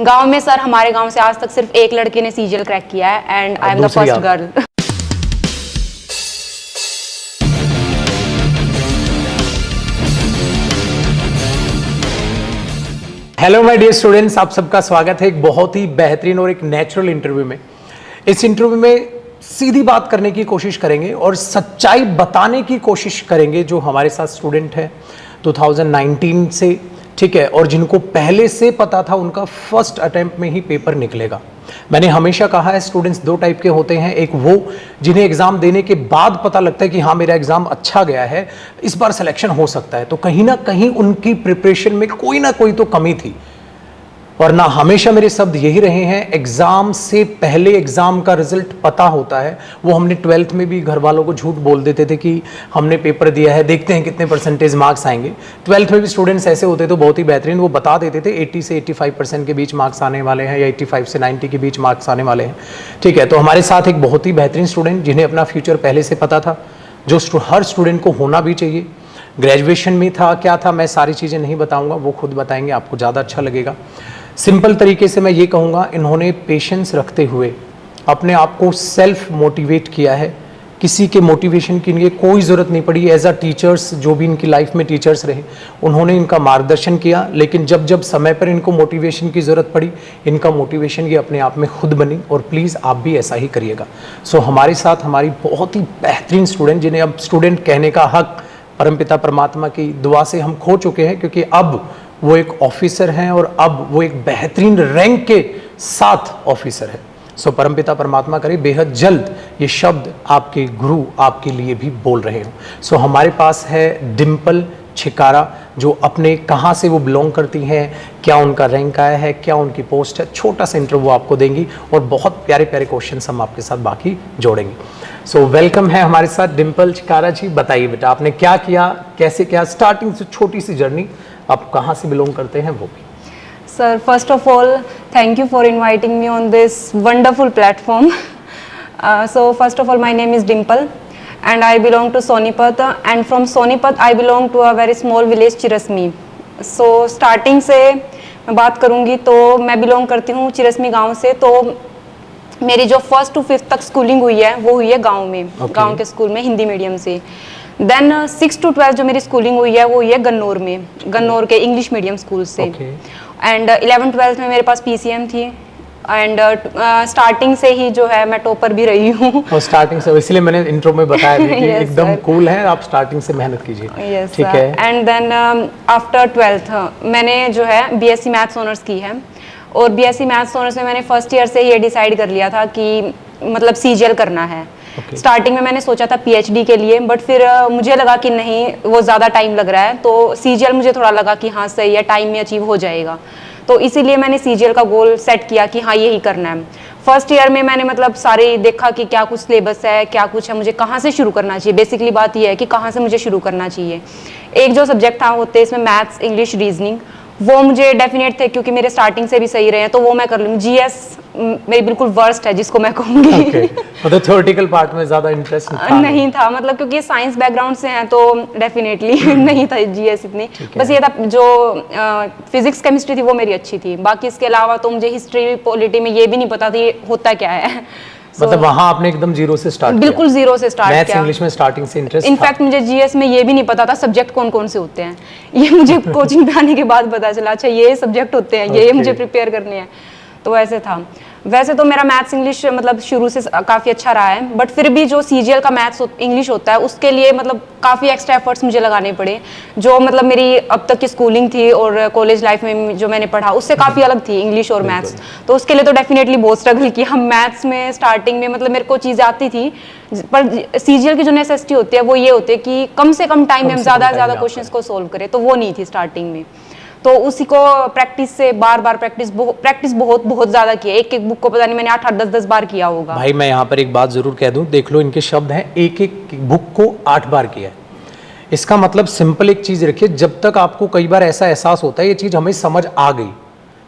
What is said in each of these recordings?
गांव में सर, हमारे गांव से आज तक सिर्फ एक लड़के ने सीजीएल क्रैक किया है and I am the first girl. Hello my dear students, आप सबका स्वागत है एक बहुत ही बेहतरीन और एक नेचुरल इंटरव्यू में। इस इंटरव्यू में सीधी बात करने की कोशिश करेंगे और सच्चाई बताने की कोशिश करेंगे जो हमारे साथ स्टूडेंट है 2019 से, ठीक है, और जिनको पहले से पता था उनका फर्स्ट अटेम्प्ट में ही पेपर निकलेगा। मैंने हमेशा कहा है स्टूडेंट्स दो टाइप के होते हैं, एक वो जिन्हें एग्जाम देने के बाद पता लगता है कि हाँ मेरा एग्जाम अच्छा गया है, इस बार सिलेक्शन हो सकता है, तो कहीं ना कहीं उनकी प्रिपरेशन में कोई ना कोई तो कमी थी। और ना हमेशा मेरे शब्द यही रहे हैं, एग्जाम से पहले एग्जाम का रिजल्ट पता होता है। वो हमने 12th में भी घर वालों को झूठ बोल देते थे कि हमने पेपर दिया है, देखते हैं कितने परसेंटेज मार्क्स आएंगे। 12th में भी स्टूडेंट्स ऐसे होते तो बहुत ही बेहतरीन, वो बता देते थे 80 से 85% के बीच मार्क्स आने वाले हैं या 85 से 90 के बीच मार्क्स आने वाले हैं, ठीक है। तो हमारे साथ एक बहुत ही बेहतरीन स्टूडेंट जिन्हें अपना फ्यूचर पहले से पता था, जो हर स्टूडेंट को होना भी चाहिए। ग्रेजुएशन में था, क्या था, मैं सारी चीज़ें नहीं बताऊँगा, वो खुद बताएंगे, आपको ज़्यादा अच्छा लगेगा। सिंपल तरीके से मैं ये कहूँगा, इन्होंने पेशेंस रखते हुए अपने आप को सेल्फ मोटिवेट किया है। किसी के मोटिवेशन की इनकी कोई ज़रूरत नहीं पड़ी। एज अ टीचर्स, जो भी इनकी लाइफ में टीचर्स रहे, उन्होंने इनका मार्गदर्शन किया, लेकिन जब जब समय पर इनको मोटिवेशन की ज़रूरत पड़ी, इनका मोटिवेशन ये अपने आप में खुद बनी। और प्लीज़ आप भी ऐसा ही करिएगा। सो हमारे साथ हमारी बहुत ही बेहतरीन स्टूडेंट, जिन्हें अब स्टूडेंट कहने का हक परमपिता परमात्मा की दुआ से हम खो चुके हैं, क्योंकि अब वो एक ऑफिसर हैं और अब वो एक बेहतरीन रैंक के साथ ऑफिसर है। सो परमपिता परमात्मा करे बेहद जल्द ये शब्द आपके गुरु आपके लिए भी बोल रहे हो। सो हमारे पास है डिम्पल छिकारा, जो अपने कहाँ से वो बिलोंग करती हैं, क्या उनका रैंक आया है, क्या उनकी पोस्ट है, छोटा सा इंटरव्यू आपको देंगी और बहुत प्यारे प्यारे क्वेश्चन हम आपके साथ बाकी जोड़ेंगे। सो वेलकम है हमारे साथ डिम्पल छिकारा जी। बताइए बेटा, आपने क्या किया, कैसे क्या, स्टार्टिंग से छोटी सी जर्नी, आप कहाँ से बिलोंग करते हैं वो भी। Sir, first of all, thank you for inviting me on this wonderful platform. So first of all, my name is Dimple and I belong to Sonipat, and from Sonipat I belong to a very small village चिरसमी। So starting से मैं बात करूँगी तो मैं belong करती हूँ चिरसमी गांव से। तो मेरी जो 1st to 5th तक स्कूलिंग हुई है वो हुई है गांव में, गांव के स्कूल में हिंदी मीडियम से। देन 6 to 12 जो मेरी स्कूलिंग हुई है वो हुई है गन्नौर में, गन्नौर के इंग्लिश मीडियम स्कूल से। एंड 11th-12th में मेरे पास पीसीएम थी एंड स्टार्टिंग से ही जो है मैं टॉपर भी रही हूँ। और स्टार्टिंग से, इसलिए मैंने इंट्रो में बताया भी कि yes, एकदम कूल है, आप स्टार्टिंग से मेहनत कीजिए। ठीक है। एंड देन आफ्टर 12th मैंने जो है बीएससी मैथ्स ऑनर्स की है, और बीएससी मैथ्स ऑनर्स में मैंने फर्स्ट ईयर से ये डिसाइड कर लिया था कि मतलब सीजीएल करना है। स्टार्टिंग में मैंने सोचा था पीएचडी के लिए, बट फिर मुझे लगा कि नहीं, वो ज़्यादा टाइम लग रहा है, तो सीजीएल मुझे थोड़ा लगा कि हाँ सही है, टाइम में अचीव हो जाएगा। तो इसीलिए मैंने सीजीएल का गोल सेट किया कि हाँ यही करना है। फर्स्ट ईयर में मैंने मतलब सारे देखा कि क्या कुछ सिलेबस है, क्या कुछ है, मुझे कहाँ से शुरू करना चाहिए। बेसिकली बात यह है कि कहाँ से मुझे शुरू करना चाहिए। एक जो सब्जेक्ट था होते इसमें मैथ्स, इंग्लिश, रीजनिंग, वो मुझे डेफिनेट थे क्योंकि मेरे स्टार्टिंग से भी सही रहे हैं, तो वो मैं कर लूँगी। जीएस मेरी बिल्कुल वर्स्ट है जिसको मैं कहूँगी। मतलब थ्योरेटिकल पार्ट में ज़्यादा इंटरेस्ट नहीं था, मतलब क्योंकि साइंस बैकग्राउंड से हैं तो डेफिनेटली नहीं था जीएस इतनी। बस ये था जो फिजिक्स केमिस्ट्री थी वो मेरी अच्छी थी, बाकी इसके अलावा तो मुझे हिस्ट्री पॉलिटी में ये भी नहीं पता था होता क्या है। मतलब वहाँ आपने एकदम जीरो से स्टार्ट किया? बिल्कुल जीरो से स्टार्ट किया। मैथ्स इंग्लिश में स्टार्टिंग से इंटरेस्ट? इनफैक्ट मुझे जीएस में ये भी नहीं पता था सब्जेक्ट कौन कौन से होते हैं, ये मुझे कोचिंग पे आने के बाद पता चला। अच्छा ये सब्जेक्ट होते हैं, ये मुझे प्रिपेयर करने हैं, तो ऐसे था। वैसे तो मेरा मैथ्स इंग्लिश मतलब शुरू से काफ़ी अच्छा रहा है, बट फिर भी जो सीजीएल का मैथ्स इंग्लिश होता है उसके लिए मतलब काफ़ी एक्स्ट्रा एफर्ट्स मुझे लगाने पड़े। जो मतलब मेरी अब तक की स्कूलिंग थी और कॉलेज लाइफ में जो मैंने पढ़ा उससे काफ़ी अलग थी इंग्लिश और मैथ्स, तो उसके लिए तो डेफिनेटली बहुत स्ट्रगल किया। हम मैथ्स में स्टार्टिंग में मतलब मेरे को चीज़ें आती थी, पर सीजीएल की जो नेसेसिटी होती है वो ये होती है कि कम से कम टाइम में हम ज़्यादा से ज़्यादा क्वेश्चंस को सोल्व करें, तो वो नहीं थी स्टार्टिंग में। तो उसी को प्रैक्टिस से बार बार प्रैक्टिस बहुत ज़्यादा की है। एक एक बुक को पता नहीं मैंने 8-8, 10-10 बार किया होगा। भाई मैं यहाँ पर एक बात जरूर कह दूँ, देख लो इनके शब्द हैं, एक एक बुक को 8 बार किया है। इसका मतलब सिंपल एक चीज़ रखिए, जब तक आपको कई बार ऐसा एहसास होता है ये चीज़ हमें समझ आ गई,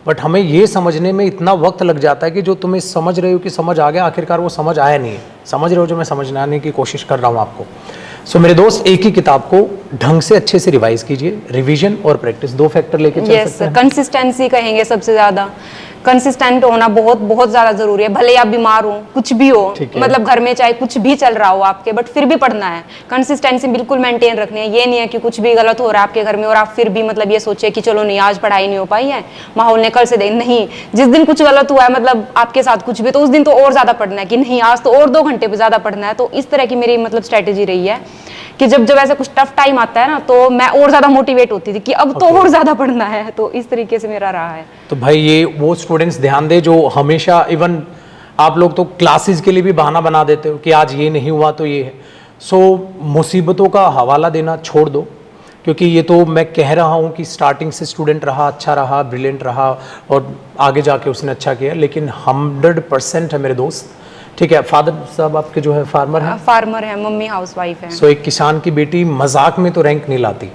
बट हमें ये समझने में इतना वक्त लग जाता है कि जो तुम्हें समझ रहे हो कि समझ आ गया, आखिरकार वो समझ आया नहीं है। समझ रहे हो जो मैं समझाने की कोशिश कर रहा हूँ आपको। सो मेरे दोस्त, एक ही किताब को ढंग से अच्छे से रिवाइज कीजिए। रिवीजन और प्रैक्टिस दो फैक्टर लेके चल यस सकते सर, हैं। कंसिस्टेंसी कहेंगे सबसे ज्यादा। कंसिस्टेंट होना बहुत बहुत ज्यादा जरूरी है। भले आप बीमार हो, कुछ भी हो, ठीक है। मतलब घर में चाहे कुछ भी चल रहा हो आपके, बट फिर भी पढ़ना है। कंसिस्टेंसी बिल्कुल मेंटेन रखनी है। ये नहीं है कि कुछ भी गलत हो रहा है आपके घर में और आप फिर भी मतलब ये सोचे कि चलो नहीं आज पढ़ाई नहीं हो पाई है, माहौल ने कल से दे नहीं, जिस दिन कुछ गलत हुआ है मतलब आपके साथ कुछ भी, तो उस दिन तो और ज्यादा पढ़ना है कि नहीं आज तो और 2 घंटे पे ज्यादा पढ़ना है। तो इस तरह की मेरी मतलब स्ट्रेटेजी रही है कि जब जब ऐसा कुछ टफ टाइम आता है ना, तो मैं और ज्यादा मोटिवेट होती थी कि अब तो और ज्यादा पढ़ना है। तो इस तरीके से मेरा रहा है। तो भाई ये वो स्टूडेंट्स ध्यान दे जो हमेशा, इवन आप लोग तो क्लासेस के लिए भी बहाना बना देते हो कि आज ये नहीं हुआ तो ये है। सो मुसीबतों का हवाला देना छोड़ दो, क्योंकि ये तो मैं कह रहा हूँ कि स्टार्टिंग से स्टूडेंट रहा, अच्छा रहा, ब्रिलियंट रहा और आगे जाके उसने अच्छा किया, लेकिन 100% है मेरे दोस्त। ठीक है, फादर साहब आपके जो है फार्मर है? फार्मर है, मम्मी हाउसवाइफ है। सो एक किसान की बेटी मजाक में तो रैंक नहीं लाती।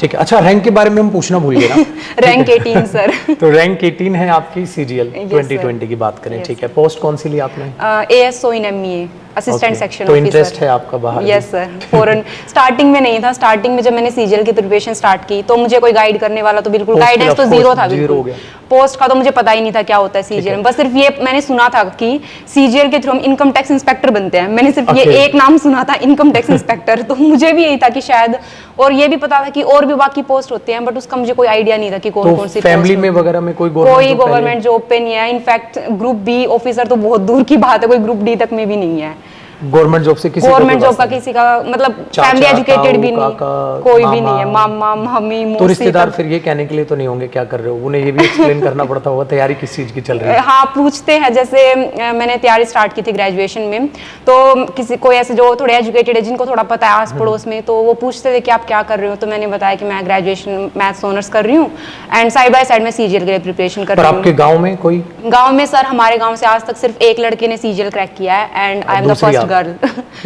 ठीक है, अच्छा रैंक के बारे में हम पूछना भूल गए ना। Rank 18 sir. तो रैंक 18 है आपकी CGL Yes, 2020 की बात करें। ठीक है, पोस्ट कौन सी ली आपने? ASO इन ME, असिस्टेंट Okay, सेक्शन तो ऑफिसर। इंटरेस्ट है आपका बाहर? यस सर, फॉरेन स्टार्टिंग में नहीं था। स्टार्टिंग में जब मैंने CGL की प्रिपरेशन स्टार्ट की तो मुझे कोई गाइड करने वाला तो बिल्कुल, Post गाइडेंस तो of जीरो course था zero हो बिल्कुल। गया। पोस्ट का तो मुझे पता ही नहीं था क्या होता है CGL में। बस सिर्फ ये मैंने सुना था कि CGL के थ्रू हम इनकम टैक्स इंस्पेक्टर बनते हैं। मैंने सिर्फ ये Okay. एक नाम सुना था, इनकम टैक्स इंस्पेक्टर। तो मुझे भी यही था कि शायद, और ये भी पता था कि और भी बाकी पोस्ट होते हैं, बट उसका मुझे कोई आइडिया नहीं था कि कौन कौन तो सी फैमिली post में होती है। वगैरह में कोई कोई गवर्नमेंट जॉब पे नहीं है। इनफैक्ट ग्रुप B ऑफिसर तो बहुत दूर की बात है, कोई ग्रुप D तक में भी नहीं है। गवर्नमेंट जॉब से किसी का गवर्नमेंट कोई जॉब का वास्ता किसी का मतलब चाचा, फैमिली एजुकेटेड भी ताऊ, नहीं, काका, कोई भी मामा। नहीं है। मामा मम्मी नहीं। तो मौसी रिश्तेदार तक। फिर ये कहने के लिए तो नहीं होंगे क्या कर रहे हो, उन्हें ये भी एक्सप्लेन करना पड़ता होगा तैयारी किस चीज की चल रही है? हाँ पूछते हैं। जैसे मैंने तैयारी स्टार्ट की थी ग्रेजुएशन में, तो किसी कोई ऐसे जो थोड़े एजुकेटेड है जिनको थोड़ा पता है आस पड़ोस में, तो वो पूछते थे कि आप क्या कर रहे हो। तो मैंने बताया कि मैं ग्रेजुएशन मैथ्स ऑनर्स कर रही हूँ एंड साइड बाय साइड में CGL के लिए प्रिपरेशन कर पर रही हूँ। आपके गांव में कोई? गांव में सर, हमारे गांव से आज तक सिर्फ एक लड़के ने CGL क्रैक किया है एंड आई एम द दूसरी फर्स्ट आप? गर्ल।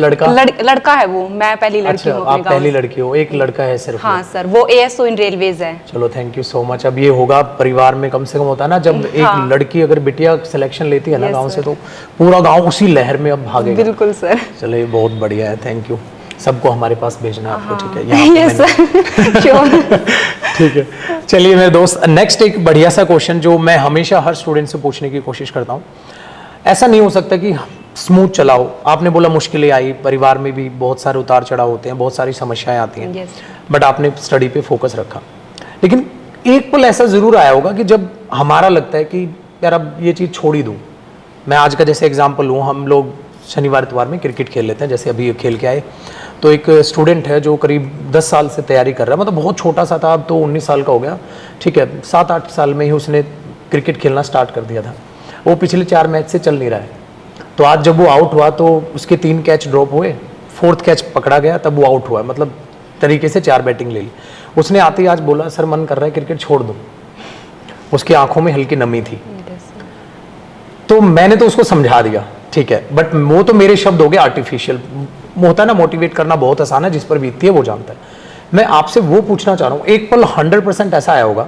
लड़का? लड़का है वो, मैं पहली लड़की अच्छा, हूँ अपने आप गांव पहली से। लड़की हो, एक लड़का है सिर्फ? हाँ सर, वो ASO इन रेलवेज है। चलो थैंक यू सो मच। अब ये होगा परिवार में कम से कम होता है ना, जब एक हाँ। लड़की अगर बिटिया सिलेक्शन लेती है ना Yes, गांव से, sir. तो पूरा गांव उसी लहर में अब भागेगा। बिल्कुल सर। चलो ये बहुत बढ़िया है, थैंक यू। सबको हमारे पास भेजना है आपको, ठीक है? यहाँ पे यस मैंने- सर, श्योर। ठीक है, चलिए मेरे दोस्त, नेक्स्ट एक बढ़िया सा क्वेश्चन जो मैं हमेशा हर स्टूडेंट से पूछने की कोशिश करता हूँ। ऐसा नहीं हो सकता कि स्मूथ चलाओ। आपने बोला मुश्किलें आई, परिवार में भी बहुत सारे उतार चढ़ाव होते हैं, बहुत सारी समस्याएं आती हैं, Yes. बट आपने स्टडी पे फोकस रखा। लेकिन एक पल ऐसा जरूर आया होगा कि जब हमारा लगता है कि यार अब ये चीज़ छोड़ ही दूँ। मैं आज का जैसे एग्जाम्पल लूँ, हम लोग शनिवार इतवार में क्रिकेट खेल लेते हैं, जैसे अभी ये खेल के आए। तो एक स्टूडेंट है जो करीब 10 साल से तैयारी कर रहा है, मतलब बहुत छोटा सा था, अब तो 19 साल का हो गया। ठीक है, 7-8 साल में ही उसने क्रिकेट खेलना स्टार्ट कर दिया था। वो पिछले 4 मैच से चल नहीं रहा है। तो आज जब वो आउट हुआ तो उसके 3 कैच ड्रॉप हुए, 4th कैच पकड़ा गया, तब वो आउट हुआ। मतलब तरीके से 4 बैटिंग ले ली उसने। आते ही आज बोला सर मन कर रहा है क्रिकेट छोड़ दूँ। उसकी आंखों में हल्की नमी थी। तो मैंने तो उसको समझा दिया, ठीक है, बट वो तो मेरे शब्द हो गए आर्टिफिशियल। होता है ना, मोटिवेट करना बहुत आसान है, जिस पर बीतती है वो जानता है। मैं आपसे वो पूछना चाह रहा हूँ, एक पल 100% ऐसा आया होगा,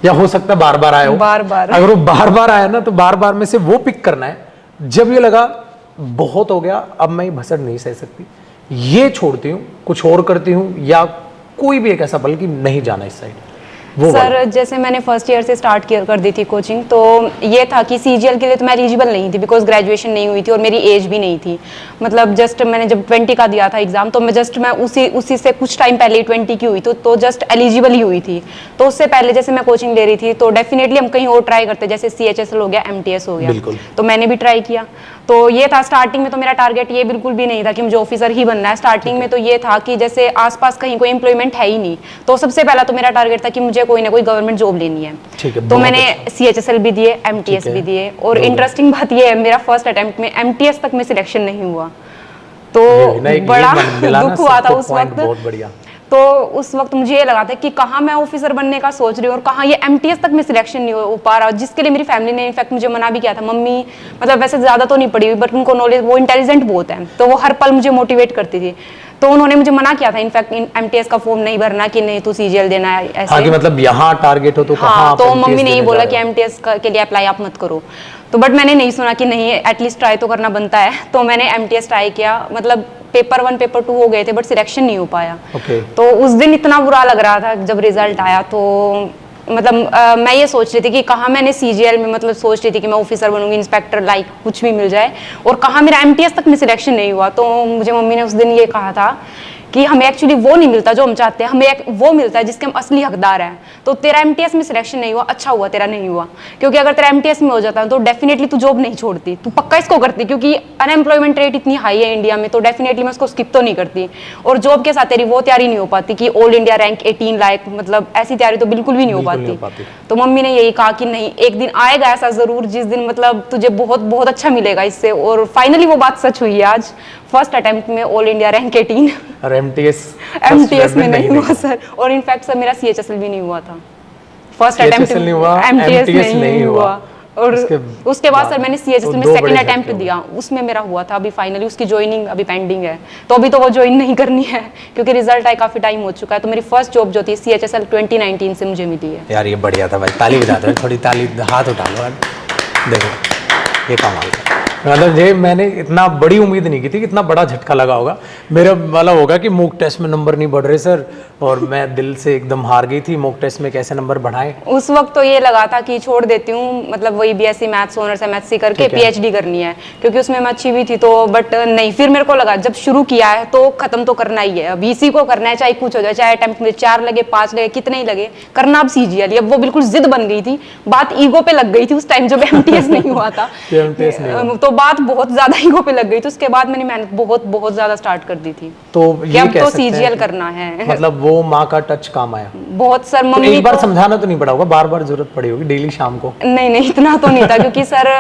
या हो सकता है बार बार आया हो? बार बार। अगर वो बार बार आया ना, तो बार बार में से वो पिक करना है जब ये लगा बहुत हो गया, अब मैं ये भसड़ नहीं सह सकती, ये छोड़ती हूँ, कुछ और करती हूँ, या कोई भी एक ऐसा पल कि नहीं जाना इस साइड, वो वाला। सर जैसे मैंने फर्स्ट ईयर से स्टार्ट कर दी थी कोचिंग, तो ये था कि CGL के लिए तो मैं एलिजिबल नहीं थी, बिकॉज ग्रेजुएशन नहीं हुई थी और मेरी एज भी नहीं थी। मतलब जस्ट मैंने जब 20 का दिया था एग्जाम, तो मैं उसी से कुछ टाइम पहले 20 की हुई तो जस्ट एलिजिबल ही हुई थी। तो उससे पहले जैसे मैं कोचिंग ले रही थी, तो डेफिनेटली हम कहीं और ट्राई करते, जैसे CHSL हो गया, MTS हो गया, बिल्कुल। तो मैंने भी ट्राई किया। तो ये था स्टार्टिंग में, तो मेरा टारगेट ये बिल्कुल भी नहीं था कि मुझे ऑफिसर ही बनना है। स्टार्टिंग में तो ये था कि जैसे आसपास कहीं कोई एम्प्लॉयमेंट है ही नहीं, तो सबसे पहला तो मेरा टारगेट था कि मुझे कोई ना कोई गवर्नमेंट जॉब लेनी है। ठीक है, तो बहुत मैंने अच्छा। CHSL भी दिए, MTS है, भी दिए, और बहुत इंटरेस्टिंग बात ये है, मेरा फर्स्ट अटेम्प्ट में MTS तक में सिलेक्शन नहीं हुआ। तो ये ना, एक बड़ा मन मिला ना दुख हुआ था सबको, उस point वक्त। बहुत बढ़िया। तो उस वक्त मुझे ये लगा था कि कहाँ मैं ऑफिसर बनने का सोच रही हूँ और कहाँ ये MTS तक में सिलेक्शन नहीं हो पा रहा, जिसके लिए मेरी फैमिली ने इनफैक्ट मुझे मना भी किया था। मम्मी मतलब वैसे ज़्यादा तो नहीं पढ़ी हुई, बट उनको नॉलेज, वो इंटेलिजेंट बहुत है, तो वो हर पल मुझे मोटिवेट करती थी। तो उन्होंने मुझे मना किया था इनफैक्ट MTS का फॉर्म नहीं भरना, कि नहीं तू CGL देना है ऐसे। हाँ, कि मतलब यहाँ टारगेट हो तो कहाँ हाँ, आप तो MTS मम्मी ने ये देने बोला जा कि रहे हो? MTS के लिए अप्लाई आप मत करो। तो बट मैंने नहीं सुना कि नहीं, एटलीस्ट ट्राई तो करना बनता है। तो मैंने MTS ट्राई किया। मतलब पेपर 1 पेपर 2 हो गए थे बट सिलेक्शन नहीं हो पाया। ओके। तो उस दिन इतना बुरा लग रहा था जब रिजल्ट आया। तो मतलब मैं ये सोच रही थी कि कहाँ मैंने सीजीएल में मतलब सोच रही थी कि मैं ऑफिसर बनूंगी, इंस्पेक्टर, लाइक कुछ भी मिल जाए, और कहाँ मेरा एमटीएस तक में सिलेक्शन नहीं हुआ। तो मुझे मम्मी ने उस दिन ये कहा था कि हमें एक्चुअली वो नहीं मिलता जो हम चाहते हैं, हमें एक वो मिलता है जिसके हम असली हकदार हैं। तो तेरा एमटीएस में सिलेक्शन नहीं हुआ, अच्छा हुआ तेरा नहीं हुआ, क्योंकि अगर तेरा एमटीएस में हो जाता तो डेफिनेटली तू जॉब नहीं छोड़ती, तू पक्का इसको करती, क्योंकि अनएम्प्लॉयमेंट रेट इतनी हाई है इंडिया में, तो डेफिनेटली मैं उसको स्किप तो नहीं करती। और जॉब के साथ तेरी वो तैयारी नहीं हो पाती कि ऑल इंडिया रैंक 18 लाइक, मतलब ऐसी तैयारी तो बिल्कुल भी नहीं हो पाती। तो मम्मी ने यही कहा कि नहीं, एक दिन आएगा ऐसा जरूर जिस दिन मतलब तुझे बहुत बहुत अच्छा मिलेगा इससे। और फाइनली वो बात सच हुई है। आज फर्स्ट अटेम्प्ट में ऑल इंडिया रैंक 18 और एमटीएस में नहीं हुआ सर। और इनफैक्ट सर मेरा सीएचएसएल भी नहीं हुआ था। फर्स्ट अटेम्प्ट नहीं हुआ, एमटीएस नहीं हुआ। और उसके बाद सर मैंने तो सीएचएसएल में सेकंड अटेम्प्ट दिया, उसमें मेरा हुआ था। अभी फाइनली उसकी ज्वाइनिंग अभी पेंडिंग है, तो अभी तो वो ज्वाइन नहीं करनी है क्योंकि रिजल्ट आए काफी टाइम हो चुका है। तो मेरी फर्स्ट जॉब जो थी सीएचएसएल 2019 से मुझे मिली है। यार ये बढ़िया था भाई, ताली बजाते हैं, थोड़ी ताली, हाथ उठा लो। देखो ये कमाल था, मतलब ये मैंने इतना बड़ी उम्मीद नहीं की थी कि इतना बड़ा झटका लगा होगा। मेरा वाला होगा कि मॉक टेस्ट में नंबर नहीं बढ़ रहे सर, और मैं दिल से एकदम हार गई थी। मॉक टेस्ट में कैसे नंबर बढ़ाएं? उस वक्त तो ये लगा था कि छोड़ देती हूँ, मतलब वही बीएससी मैथ्स ऑनर्स एमएससी करके पीएचडी करनी है, क्योंकि उसमें मैं अच्छी भी थी। तो बट नहीं, फिर मेरे को लगा जब शुरू किया है तो खत्म तो करना ही है, अब इसी को करना है, चाहे कुछ हो जाए, चाहे अटेम्प्ट में 4 लगे 5 लगे कितने ही लगे, करना अब सीजीएल। अब वो बिल्कुल जिद बन गई थी, बात ईगो पे लग गई थी उस टाइम जब एमटीएस नहीं हुआ था। तो बात बहुत ज्यादा ईगो पे लग गई थी। उसके बाद मैंने मेहनत बहुत बहुत ज्यादा स्टार्ट कर दी थी। तो ये अब तो सीजीएल करना है। मतलब वो माँ का टच काम आया बहुत सर। तो मम्मी एक बार समझाना तो नहीं पड़ा होगा, बार बार जरूरत पड़ी होगी डेली शाम को? नहीं इतना तो नहीं था क्योंकि सर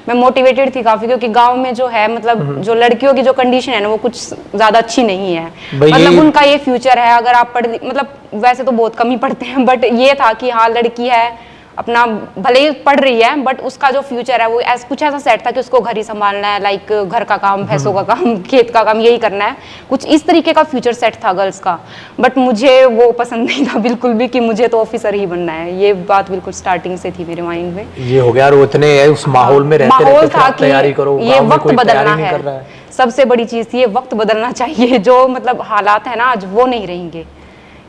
मैं मोटिवेटेड थी काफी, क्योंकि गांव में जो है मतलब जो लड़कियों की जो कंडीशन है ना वो कुछ ज्यादा अच्छी नहीं है। मतलब उनका ये फ्यूचर है, अगर आप पढ़, मतलब वैसे तो बहुत कम ही पढ़ते हैं, बट ये था कि हाँ लड़की है, अपना भले ही पढ़ रही है बट उसका जो फ्यूचर है वो कुछ ऐसा सेट था कि उसको घर ही संभालना है, लाइक घर का काम, भैंसों का काम, खेत का काम, यही करना है, कुछ इस तरीके का फ्यूचर सेट था गर्ल्स का। बट मुझे वो पसंद नहीं था बिल्कुल भी कि मुझे तो ऑफिसर ही बनना है। ये बात बिल्कुल स्टार्टिंग से थी मेरे माइंड में। ये हो गया, और उतने उस माहौल में रहते माहौल था कि तैयारी करो, ये वक्त बदलना है, सबसे बड़ी चीज थी ये वक्त बदलना चाहिए। जो मतलब हालात है ना आज वो नहीं रहेंगे,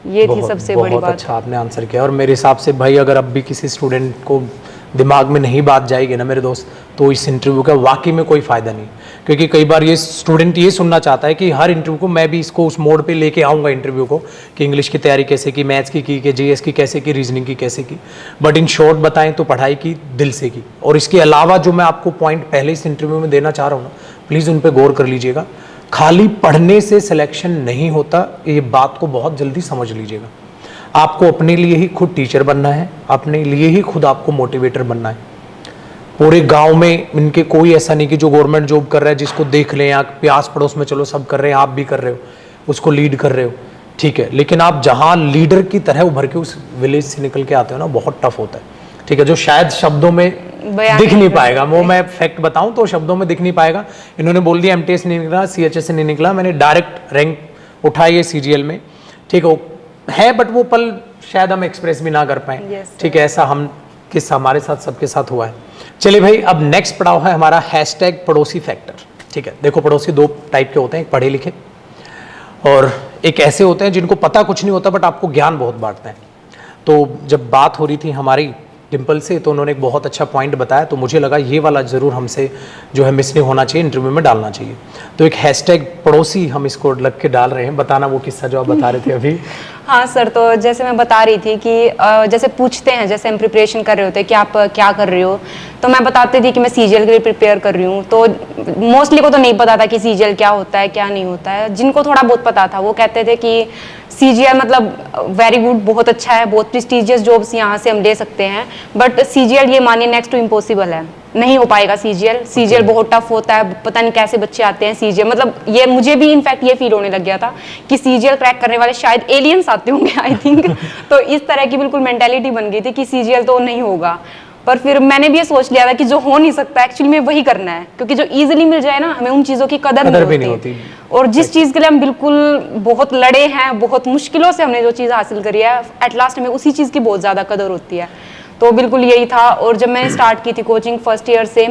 ये थी सबसे बड़ी बात। बहुत अच्छा आपने आंसर किया। और मेरे हिसाब से भाई अगर अब भी किसी स्टूडेंट को दिमाग में नहीं बात जाएगी ना मेरे दोस्त, तो इस इंटरव्यू का वाकई में कोई फ़ायदा नहीं। क्योंकि कई बार ये स्टूडेंट ये सुनना चाहता है कि हर इंटरव्यू को मैं भी इसको उस मोड पे लेके आऊँगा इंटरव्यू को, कि इंग्लिश की तैयारी कैसे की, मैथ्स की कि जीएस की कैसे की, रीजनिंग की कैसे की। बट इन शॉर्ट बताएं तो पढ़ाई की दिल से की। और इसके अलावा जो मैं आपको पॉइंट पहले इस इंटरव्यू में देना चाह रहा हूँ ना, प्लीज़ उन पर गौर कर लीजिएगा। खाली पढ़ने से सिलेक्शन नहीं होता, ये बात को बहुत जल्दी समझ लीजिएगा। आपको अपने लिए ही खुद टीचर बनना है, अपने लिए ही खुद आपको मोटिवेटर बनना है। पूरे गांव में इनके कोई ऐसा नहीं कि जो गवर्नमेंट जॉब कर रहा है जिसको देख लें, या प्यास पड़ोस में चलो सब कर रहे हैं आप भी कर रहे हो, उसको लीड कर रहे हो, ठीक है। लेकिन आप जहां लीडर की तरह उभर के उस विलेज से निकल के आते हो ना, बहुत टफ होता है, ठीक है, जो शायद शब्दों में दिख नहीं पाएगा। वो मैं फैक्ट बताऊं तो शब्दों में दिख नहीं पाएगा। इन्होंने बोल दिया एमटीएस नहीं निकला, सीएचएस नहीं निकला, मैंने डायरेक्ट रैंक उठाई है सीजीएल में, ठीक है, बट वो पल शायद हम एक्सप्रेस भी ना कर पाए, ठीक है। ऐसा हम किस्सा हमारे साथ सबके साथ हुआ है। चलिए भाई, अब नेक्स्ट पड़ाव है हमारा हैशटैग पड़ोसी फैक्टर, ठीक है। देखो पड़ोसी 2 टाइप के होते हैं, एक पढ़े लिखे और एक ऐसे होते हैं जिनको पता कुछ नहीं होता बट आपको ज्ञान बहुत बांटते हैं। तो जब बात हो रही थी हमारी डिम्पल से, तो उन्होंने एक बहुत अच्छा पॉइंट बताया, तो मुझे लगा ये वाला ज़रूर हमसे जो है मिस नहीं होना चाहिए, इंटरव्यू में डालना चाहिए। तो एक हैशटैग पड़ोसी हम इसको लग के डाल रहे हैं। बताना वो किस्सा जो आप बता रहे थे अभी। हाँ सर, तो जैसे मैं बता रही थी कि जैसे पूछते हैं, जैसे हम प्रिपरेशन कर रहे होते हैं कि आप क्या कर रहे हो, तो मैं बताती थी कि मैं सीजीएल के लिए प्रिपेयर कर रही हूँ। तो मोस्टली को तो नहीं पता था कि सीजीएल क्या होता है क्या नहीं होता है। जिनको थोड़ा बहुत पता था वो कहते थे कि सीजीएल मतलब वेरी गुड, बहुत अच्छा है, बहुत प्रेस्टिजियस जॉब्स यहाँ से हम ले सकते हैं, बट सीजीएल ये मानिए नेक्स्ट टू इम्पॉसिबल है, नहीं हो पाएगा सीजीएल बहुत टफ होता है, पता नहीं कैसे बच्चे आते हैं सीजीएल। मतलब ये मुझे भी इनफैक्ट ये फील होने लग गया था कि सीजीएल क्रैक करने वाले शायद एलियंस आते होंगे आई थिंक। तो इस तरह की बिल्कुल मेंटालिटी बन गई थी कि सीजीएल तो नहीं होगा। पर फिर मैंने भी ये सोच लिया था कि जो हो नहीं सकता एक्चुअली में वही करना है, क्योंकि जो इजीली मिल जाए ना हमें उन चीज़ों की कदर नहीं होती। और जिस चीज़ के लिए हम बिल्कुल बहुत लड़े हैं, बहुत मुश्किलों से हमने जो चीज़ हासिल करी है, एट लास्ट हमें उसी चीज़ की बहुत ज़्यादा कदर होती है। तो बिल्कुल यही था। और जब मैंने स्टार्ट की थी कोचिंग फर्स्ट ईयर से,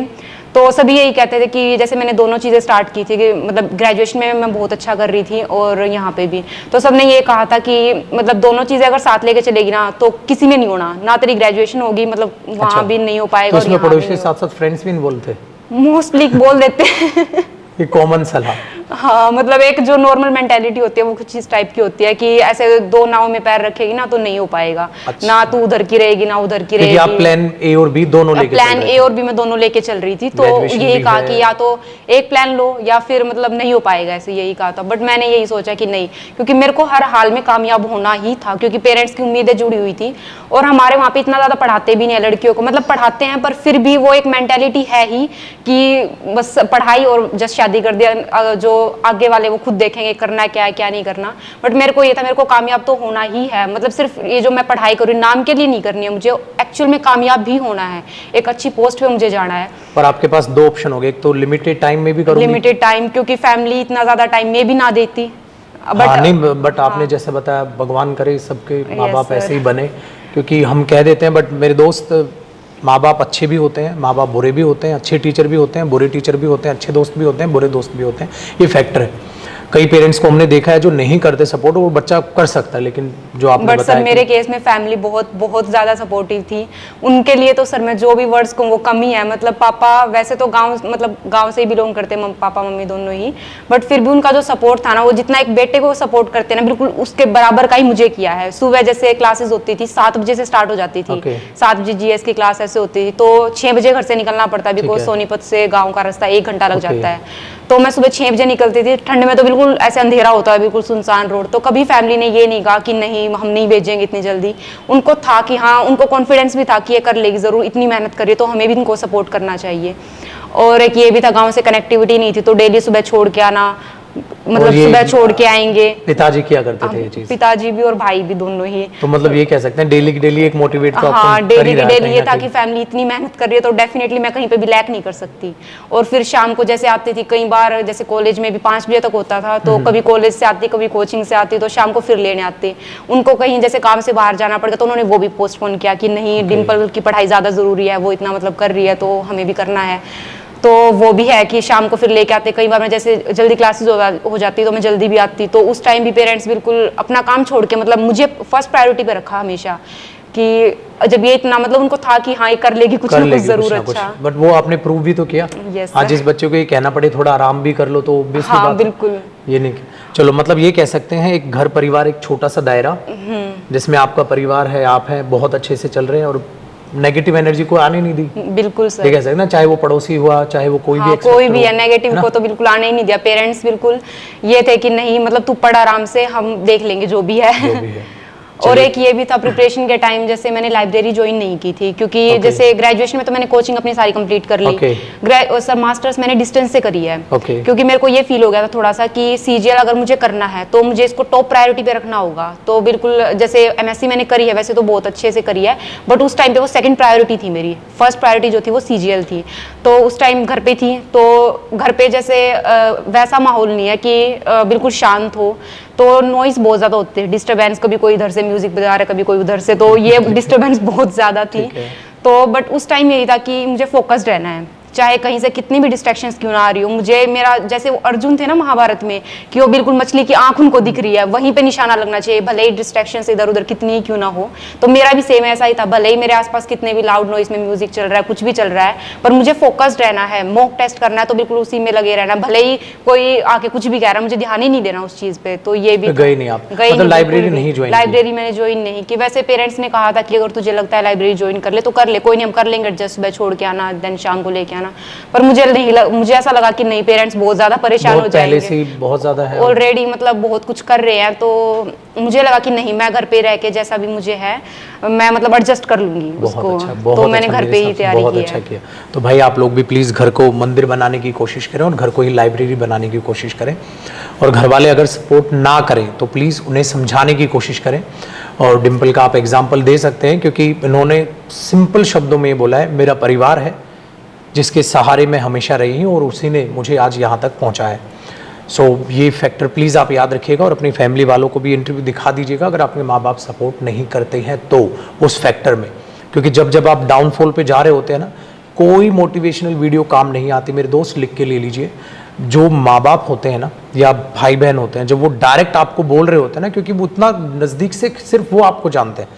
तो सभी यही कहते थे कि जैसे मैंने दोनों चीज़ें स्टार्ट की थी कि मतलब ग्रेजुएशन में मैं बहुत अच्छा कर रही थी और यहाँ पे भी, तो सबने ये कहा था कि मतलब दोनों चीज़ें अगर साथ लेके चलेगी ना तो किसी में नहीं होना, ना तेरी ग्रेजुएशन होगी मतलब वहाँ अच्छा। भी नहीं हो पाएगा तो और इसमें यहाँ भी पड़ोसी के नहीं साथ साथ फ्रेंड्स भी इन्वॉल्व थे? मोस्टली बोल देते हैं। ये कॉमन सलाह। हाँ, मतलब एक जो नॉर्मल मेंटेलिटी होती है वो कुछ इस टाइप की होती है कि ऐसे दो नाव में पैर रखेगी ना तो नहीं हो पाएगा। अच्छा। ना तू उधर की रहेगी ना उधर की क्योंकि रहेगी। आप प्लान ए और बी दोनों लेके चल प्लान रहे ए थे। और बी मैं दोनों लेके चल रही थी, तो Graduation यही भी कहा है। कि या तो एक प्लान लो या फिर मतलब नहीं हो पाएगा, ऐसे यही कहा था। बट मैंने यही सोचा कि नहीं, क्योंकि मेरे को हर हाल में कामयाब होना ही था, क्योंकि पेरेंट्स की उम्मीदें जुड़ी हुई थी और हमारे वहाँ पे इतना ज्यादा पढ़ाते भी नहीं है लड़कियों को, मतलब पढ़ाते हैं पर फिर भी वो एक मेंटेलिटी है ही कि बस पढ़ाई और जस्ट शादी कर दिया, जो आगे वाले वो खुद देखेंगे करना है क्या है क्या नहीं करना। बट मेरे को ये था, मेरे को कामयाब तो होना ही है, मतलब सिर्फ ये जो मैं पढ़ाई करूँ नाम के लिए नहीं करनी है, मुझे एक्चुअल में कामयाब भी होना है, एक अच्छी पोस्ट पे मुझे जाना है। पर आपके पास दो ऑप्शन हो गए, एक तो लिमिटेड टाइम में भी करूंगी। लिमिटेड टाइम, क्योंकि फैमिली इतना ज्यादा टाइम में भी ना देती। हाँ, नहीं बट आपने जैसे बताया, भगवान करे सबके माँ बाप sir. ऐसे ही बने, क्योंकि हम कह देते हैं बट मेरे दोस्त माँ बाप अच्छे भी होते हैं, माँ बाप बुरे भी होते हैं, अच्छे टीचर भी होते हैं, बुरे टीचर भी होते हैं, अच्छे दोस्त भी होते हैं, बुरे दोस्त भी होते हैं, ये फैक्टर है। कई पेरेंट्स को हमने देखा है जो नहीं करते सपोर्ट, वो बच्चा कर सकता है, लेकिन जो आपने बट बताया सर मेरे केस में फैमिली बहुत बहुत ज़्यादा सपोर्टिव थी, उनके लिए तो सर मैं जो भी वर्ड्स कहूँ वो कम ही है। मतलब पापा वैसे तो गांव से ही बिलोंग करते हैं, पापा मम्मी दोनों ही, बट फिर भी उनका जो सपोर्ट था ना, वो जितना एक बेटे को सपोर्ट करते हैं ना, बिल्कुल उसके बराबर का ही मुझे किया है। सुबह जैसे क्लासेस होती थी 7 बजे से स्टार्ट हो जाती थी, 7 बजे GS की क्लास ऐसे होती थी, तो 6 बजे घर से निकलना पड़ता है, बिकॉज सोनीपत से गाँव का रास्ता 1 घंटा लग जाता है। तो मैं सुबह 6 बजे निकलती थी, ठंड में तो बिल्कुल ऐसे अंधेरा होता है, बिल्कुल सुनसान रोड। तो कभी फैमिली ने ये नहीं कहा कि नहीं हम नहीं भेजेंगे इतनी जल्दी, उनको था कि हाँ, उनको कॉन्फिडेंस भी था कि ये कर लेगी जरूर, इतनी मेहनत करिए, तो हमें भी इनको सपोर्ट करना चाहिए। और एक ये भी था, गाँव से कनेक्टिविटी नहीं थी, तो डेली सुबह छोड़ के आना, मतलब सुबह छोड़ के आएंगे। पिताजी किया करते थे ये चीज? पिताजी भी और भाई भी दोनों ही। तो मतलब ये कह सकते हैं डेली की डेली एक मोटिवेट तो हाँ, आपको कर ही डेली रहा है डेली ये कहीं ना था कि फैमिली इतनी मेहनत कर रही है तो डेफिनेटली मैं कहीं पे भी लैक नहीं कर सकती। और फिर शाम को जैसे आती थी, कई बार जैसे कॉलेज में भी 5 बजे तक होता था, तो कभी कॉलेज से आती, कभी कोचिंग से आती, तो शाम को फिर लेने आते। उनको कहीं जैसे काम से बाहर जाना पड़ेगा तो उन्होंने वो भी पोस्टपोन किया कि नहीं, डिम्पल की पढ़ाई ज़्यादा ज़रूरी है, वो इतना मतलब कर रही है तो हमें भी करना है। तो वो भी है कि शाम को फिर लेके आते। कई बार मैं जैसे जल्दी क्लासेस हो जाती तो मैं जल्दी भी आती, तो उस टाइम भी पेरेंट्स बिल्कुल अपना काम छोड़ के मतलब मुझे फर्स्ट प्रायोरिटी पे रखा हमेशा, कि जब ये इतना मतलब उनको था कि हाँ ये कर लेगी कुछ ना कुछ जरूर अच्छा। बट वो आपने प्रूव भी तो किया। Yes, आज जिस बच्चे को ये कहना पड़े थोड़ा आराम भी कर लो तो obviously हाँ, बात है। बिल्कुल। ये नहीं, चलो मतलब ये कह सकते हैं एक घर परिवार एक छोटा सा दायरा जिसमें आपका परिवार है, आप हैं, बहुत अच्छे से चल रहे हैं और नेगेटिव एनर्जी को आने नहीं दी। बिल्कुल सर, ये कह सकते हैं ना, चाहे वो पड़ोसी हुआ, चाहे वो कोई भी कोई भी हो, है, नेगेटिव को तो बिल्कुल आने ही नहीं दिया। पेरेंट्स बिल्कुल ये थे कि नहीं मतलब तू पढ़ आराम से, हम देख लेंगे जो भी है। जो भी है। और एक ये भी था प्रिपरेशन के टाइम, जैसे मैंने लाइब्रेरी ज्वाइन नहीं की थी, क्योंकि जैसे ग्रेजुएशन में तो मैंने कोचिंग अपनी सारी कंप्लीट कर ली, सब मास्टर्स मैंने डिस्टेंस से करी है, क्योंकि मेरे को ये फील हो गया था थोड़ा सा कि CGL अगर मुझे करना है तो मुझे इसको टॉप प्रायोरिटी पे रखना होगा। तो बिल्कुल जैसे MSc मैंने करी है, वैसे तो बहुत अच्छे से करी है, बट उस टाइम पे वो सेकंड प्रायोरिटी थी मेरी, फर्स्ट प्रायोरिटी जो थी वो CGL थी। तो उस टाइम घर पे थी, तो घर पे जैसे वैसा माहौल नहीं है कि बिल्कुल शांत हो, तो नॉइज बहुत ज्यादा होते हैं, डिस्टर्बेंस, कभी कोई इधर से म्यूजिक बजा रहा है, कभी कोई उधर से, तो ये डिस्टर्बेंस बहुत ज्यादा थी। तो बट उस टाइम यही था कि मुझे फोकस्ड रहना है, चाहे कहीं से कितनी भी डिस्ट्रैक्शंस क्यों ना आ रही हो। मुझे मेरा जैसे वो अर्जुन थे ना महाभारत में, कि वो बिल्कुल मछली की आंख उनको दिख रही है, वहीं पे निशाना लगना चाहिए, भले ही डिस्ट्रैक्शंस इधर उधर कितनी ही क्यों ना हो। तो मेरा भी सेम ऐसा ही था, भले ही मेरे आसपास कितने भी लाउड नॉइज में म्यूजिक चल रहा है, कुछ भी चल रहा है, पर मुझे फोकस्ड रहना है, मॉक टेस्ट करना है तो बिल्कुल उसी में लगे रहना, भले ही कोई आके कुछ भी कह रहा है, मुझे ध्यान ही नहीं देना उस चीज पे। तो ये भी गई नहीं आप, मतलब लाइब्रेरी नहीं ज्वाइन? लाइब्रेरी मैंने ज्वाइन नहीं की। वैसे पेरेंट्स ने कहा था कि अगर तुझे लगता है लाइब्रेरी ज्वाइन कर ले तो कर ले, कोई नहीं हम कर लेंगे एडजस्ट, सुबह छोड़ के आना देन शाम को लेके आना, पर मुझे ऐसा लगा कि नहीं, पेरेंट्स बहुत ज्यादा परेशान हो जाएंगे, पहले से बहुत ज्यादा है ऑलरेडी, मतलब बहुत कुछ कर रहे हैं, तो मुझे लगा कि नहीं, मैं घर पे रह के जैसा भी मुझे है मैं मतलब एडजस्ट कर लूंगी उसको। तो मैंने घर पे ही तैयारी की है। अच्छा किया। तो भाई आप लोग भी प्लीज घर को मंदिर बनाने की कोशिश करें और घर को ही लाइब्रेरी बनाने की कोशिश करें, और घर वाले अगर सपोर्ट ना करें तो प्लीज उन्हें समझाने की कोशिश करें। और डिम्पल का आप एग्जाम्पल दे सकते हैं, क्योंकि इन्होंने सिंपल शब्दों में ये बोला है, मेरा परिवार है जिसके सहारे मैं हमेशा रही हूँ और उसी ने मुझे आज यहाँ तक पहुँचा है। सो ये फैक्टर प्लीज़ आप याद रखिएगा और अपनी फैमिली वालों को भी इंटरव्यू दिखा दीजिएगा अगर आपके माँ बाप सपोर्ट नहीं करते हैं तो उस फैक्टर में, क्योंकि जब जब आप डाउनफॉल पे जा रहे होते हैं ना, कोई मोटिवेशनल वीडियो काम नहीं आती मेरे दोस्त, लिख के ले लीजिए। जो माँ बाप होते हैं ना या भाई बहन होते हैं, जब वो डायरेक्ट आपको बोल रहे होते हैं ना, क्योंकि वो उतना नज़दीक से सिर्फ वो आपको जानते हैं,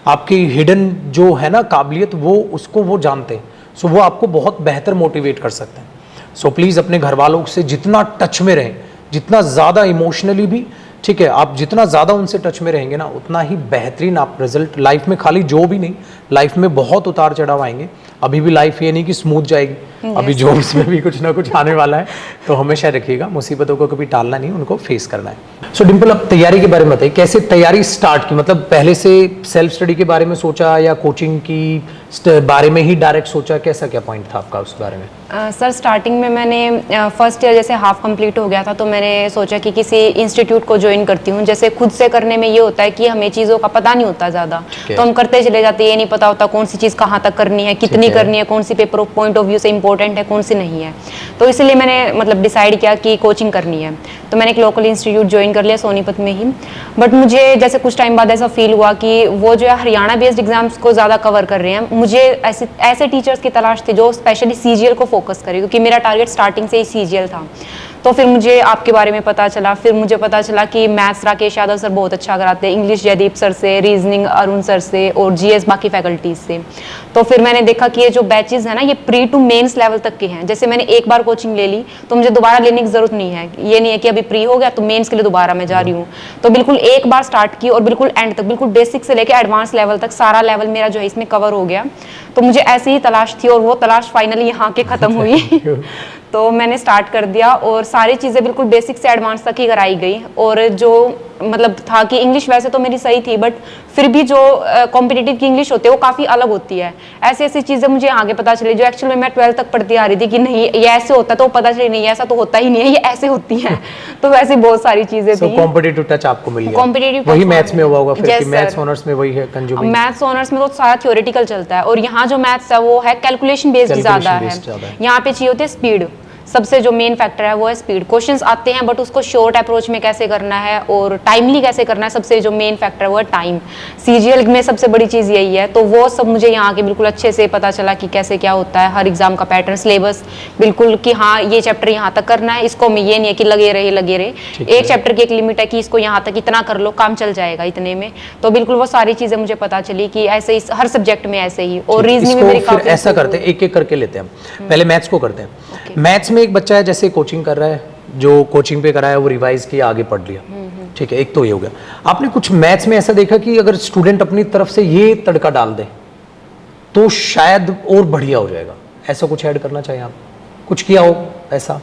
आपकी हिडन जो है ना काबिलियत, वो उसको वो जानते हैं। सो वो आपको बहुत बेहतर मोटिवेट कर सकते हैं। सो प्लीज़ अपने घर वालों से जितना टच में रहें, जितना ज़्यादा इमोशनली भी, ठीक है, आप जितना ज़्यादा उनसे टच में रहेंगे ना, उतना ही बेहतरीन आप रिजल्ट लाइफ में, खाली जो भी नहीं, लाइफ में बहुत उतार चढ़ाव आएंगे। अभी भी लाइफ ये नहीं कि स्मूथ जाएगी, अभी जॉब्स में भी कुछ ना कुछ आने वाला है। तो हमेशा रखिएगा, मुसीबतों को कभी टालना नहीं, उनको फेस करना है। सो डिम्पल, अब तैयारी के बारे में बताइए, कैसे तैयारी स्टार्ट की? मतलब पहले से सेल्फ स्टडी के बारे में सोचा या कोचिंग की बारे में ही डायरेक्ट सोचा? कैसा क्या पॉइंट था आपका उस बारे में? सर स्टार्टिंग में मैंने फर्स्ट ईयर जैसे हाफ कंप्लीट हो गया था, तो मैंने सोचा कि किसी इंस्टीट्यूट को ज्वाइन करती हूँ। जैसे खुद से करने में ये होता है कि हमें चीज़ों का पता नहीं होता ज़्यादा, तो हम करते चले जाते हैं, ये नहीं पता होता कौन सी चीज़ कहाँ तक करनी है, कितनी करनी है, कौन C paper point of view से इंपॉर्टेंट है, कौन सी नहीं है। तो इसलिए मैंने मतलब डिसाइड किया कि कोचिंग करनी है। तो मैंने एक लोकल इंस्टीट्यूट ज्वाइन कर लिया सोनीपत में ही। बट मुझे जैसे कुछ टाइम बाद ऐसा फील हुआ कि वो जो है हरियाणा बेस्ड एग्जाम्स को ज़्यादा कवर कर रहे हैं। मुझे ऐसे टीचर्स की तलाश थी जो स्पेशली सीजीएल को फोकस करे, क्योंकि मेरा टारगेट स्टार्टिंग से ही सीजीएल था। तो फिर मुझे आपके बारे में पता चला, फिर मुझे पता चला कि मैथ्स राकेश यादव सर बहुत अच्छा कराते हैं, इंग्लिश जयदीप सर से, रीजनिंग अरुण सर से, और जीएस बाकी फैकल्टीज से। तो फिर मैंने देखा कि ये जो बैचेस है ना, ये प्री टू मेंस लेवल तक के हैं। जैसे मैंने एक बार कोचिंग ले ली तो मुझे दोबारा लेने की जरूरत नहीं है। ये नहीं है कि अभी प्री हो गया तो मेंस के लिए दोबारा मैं जा रही हूँ। तो बिल्कुल एक बार स्टार्ट की और बिल्कुल एंड तक, बिल्कुल बेसिक से लेकर एडवांस लेवल तक सारा लेवल मेरा जो है इसमें कवर हो गया। तो मुझे ऐसी ही तलाश थी और वो तलाश फाइनली यहाँ के खत्म हुई। तो मैंने स्टार्ट कर दिया और सारी चीज़ें बिल्कुल बेसिक से एडवांस तक ही कराई गई। और जो मतलब था कि इंग्लिश वैसे तो मेरी सही थी, बट फिर भी जो कॉम्पिटिटिव की इंग्लिश होती है वो काफ़ी अलग होती है। ऐसी ऐसी चीज़ें मुझे आगे पता चली जो एक्चुअली मैं 12th तक पढ़ती आ रही थी कि नहीं ये ऐसे होता है, तो पता चली नहीं ऐसा तो होता ही नहीं है, ये ऐसे होती है। तो वैसे बहुत सारी चीज़ें थी। कॉम्पिटिटिव टच आपको मिल गया। कॉम्पिटिटिव वही मैथ्स में हुआ होगा फिर कि मैथ्स ऑनर्स में वही है कंज्यूमिंग? मैथ्स ऑनर्स में तो सारा थ्योरेटिकल चलता है, और यहाँ जो मैथ्स है वो है कैलकुलेशन बेस्ड ज़्यादा है। यहाँ पे चाहिए होती है स्पीड, सबसे जो मेन फैक्टर है वो है स्पीड। क्वेश्चंस आते हैं बट उसको शॉर्ट अप्रोच में कैसे करना है और टाइमली कैसे करना है, सबसे जो मेन फैक्टर है वो है टाइम। सीजीएल में सबसे बड़ी चीज़ यही है। तो वो सब मुझे यहाँ के बिल्कुल अच्छे से पता चला कि कैसे क्या होता है, हर एग्जाम का पैटर्न, सिलेबस बिल्कुल कि हाँ ये चैप्टर यहाँ तक करना है, इसको में ये नहीं है कि लगे रहे। एक चैप्टर की एक लिमिट है कि इसको यहाँ तक इतना कर लो, काम चल जाएगा इतने में। तो बिल्कुल वो सारी चीज़ें मुझे पता चली कि ऐसे ही हर सब्जेक्ट में ऐसे ही। और रीजनिंग में मेरी काफी ऐसा करते हैं, एक एक करके लेते हैं हम। पहले मैथ्स को करते हैं। मैथ्स में एक बच्चा है जैसे कोचिंग कर रहा है, जो कोचिंग पे कराया वो रिवाइज किया, आगे पढ़ लिया, ठीक है, एक तो ये हो गया। आपने कुछ मैथ्स में ऐसा देखा कि अगर स्टूडेंट अपनी तरफ से ये तड़का डाल दे तो शायद और बढ़िया हो जाएगा, ऐसा कुछ ऐड करना चाहिए? आप कुछ किया हो ऐसा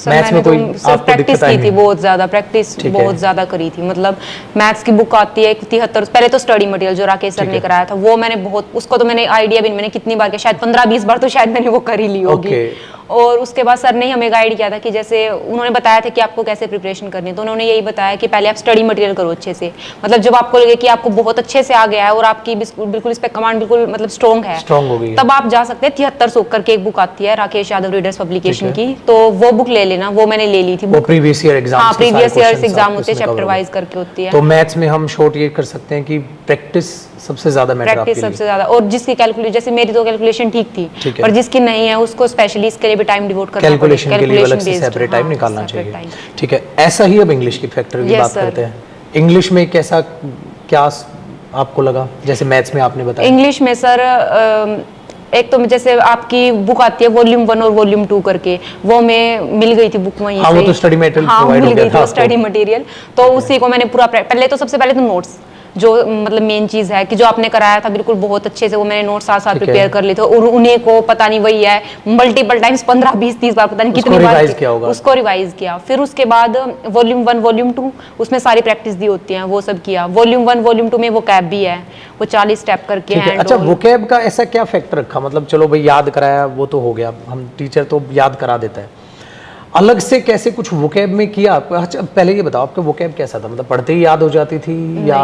मैथ्स में? कोई आपको प्रैक्टिस की थी, बहुत ज्यादा प्रैक्टिस बहुत ज्यादा करी थी। मतलब मैथ्स की बुक आती है 73, पहले तो स्टडी मटेरियल जो राकेश सर ने कराया था वो मैंने बहुत, उसको तो मैंने आइडिया भी, मैंने कितनी बार किया, शायद 15-20 बार तो शायद मैंने वो कर ही ली होगी। और उसके बाद सर ने हमें गाइड किया था कि जैसे उन्होंने बताया था कि आपको कैसे प्रिपरेशन करनी है। तो उन्होंने यही बताया कि पहले आप स्टडी मटेरियल करो अच्छे से, मतलब जब आपको लगे कि आपको बहुत अच्छे से आ गया है और आपकी बिल्कुल इस पे कमांड बिल्कुल मतलब स्ट्रॉन्ग हो गई, तब आप जा सकते हैं 73 सौ करके एक बुक आती है राकेश यादव रीडर्स पब्लिकेशन की, तो वो बुक ले लेना। वो मैंने ले ली थी। वो प्रीवियस ईयर एग्जाम, हाँ प्रीवियस ईयर एग्जाम होते हैं, चैप्टर वाइज करके होती है। तो मैथ्स में हम शॉर्ट ये कर सकते हैं कि प्रैक्टिस सबसे ज्यादा मैटर आपके लिए, प्रैक्टिस सबसे ज्यादा। और जिसकी कैलकुलेशन, जैसे मेरी तो कैलकुलेशन ठीक थी, पर जिसकी नहीं है उसको स्पेशली इसके लिए भी टाइम डिवोट करना पड़ेगा, कैलकुलेशन के लिए अलग से सेपरेट टाइम निकालना चाहिए, ठीक है। ऐसा ही अब इंग्लिश की फैक्टर की बात करते हैं। इंग्लिश में कैसा क्या आपको लगा, जैसे मैथ्स में आपने बताया? इंग्लिश में सर एक तो जैसे आपकी बुक आती है वॉल्यूम 1 और वॉल्यूम 2 करके, वो मैं मिल गई थी बुक वहीं से। वो तो स्टडी मटेरियल प्रोवाइड हो गया था, स्टडी मटेरियल। तो उसी को मैंने पूरा पहले तो सबसे पहले तो नोट्स, जो मतलब मेन चीज है कि जो आपने कराया था बिल्कुल बहुत अच्छे से, वो मैंने नोट साथ साथ प्रिपेयर कर लिए थे। और उन्हीं को पता नहीं वही है मल्टीपल टाइम्स 15, 20, 30 बार, पता नहीं कितनी बार उसको रिवाइज किया। फिर उसके बाद वॉल्यूम 1 वॉल्यूम 2 उसमें सारी प्रैक्टिस दी होती है, वो सब किया। वॉल्यूम 1 वॉल्यूम 2 में वो कैब भी है, वो 40 स्टेप करके है। अच्छा, वोकैब का ऐसा क्या फैक्टर रखा? मतलब चलो भाई याद कराया वो तो हो गया, हम टीचर तो याद करा देता है, अलग से कैसे कुछ वोकैब में किया? अच्छा पहले ये बताओ आपका वोकैब कैसा था, मतलब पढ़ते ही याद हो जाती थी या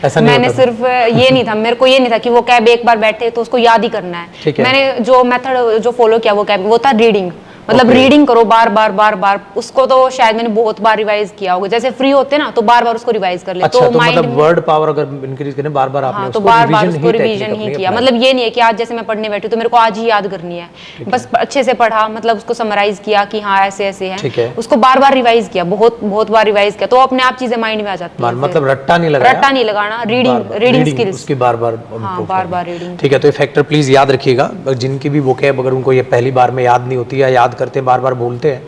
ऐसा नहीं? मैंने सिर्फ ये नहीं था, मेरे को ये नहीं था कि वो कैब एक बार बैठे तो उसको याद ही करना है। मैंने जो मेथड जो फॉलो किया वो कैब, वो था रीडिंग, मतलब Okay. रीडिंग करो बार बार बार बार, उसको तो शायद मैंने बहुत बार रिवाइज किया होगा, जैसे फ्री होते ना तो बार बार उसको रिवाइज कर ले। अच्छा, तो माइंड मतलब वर्ड पावर अगर इंक्रीज करें बार बार आपने हाँ, तो उसको बार बार रिवीजन उसको ही रिवीजन टेक्निक ही अपनी किया। अपनाई। मतलब ये नहीं है कि आज जैसे मैं पढ़ने बैठी तो मेरे को आज ही याद करनी है, बस अच्छे से पढ़ा, मतलब उसको समराइज किया कि हाँ ऐसे ऐसे ठीक है, है। उसको बार बार रिवाइज किया, बहुत बहुत बार रिवाइज किया, तो अपने आप चीजें माइंड में आ जाती है। मतलब रट्टा नहीं लगाया, रट्टा नहीं लगाना, रीडिंग स्किल्स उसकी बार बार हाँ, बार बार रीडिंग। ठीक है, तो ये फैक्टर प्लीज याद रखिएगा। जिनकी भी वोकैब अगर उनको ये पहली बार में याद नहीं होती या याद करते हैं बार बार भूलते हैं,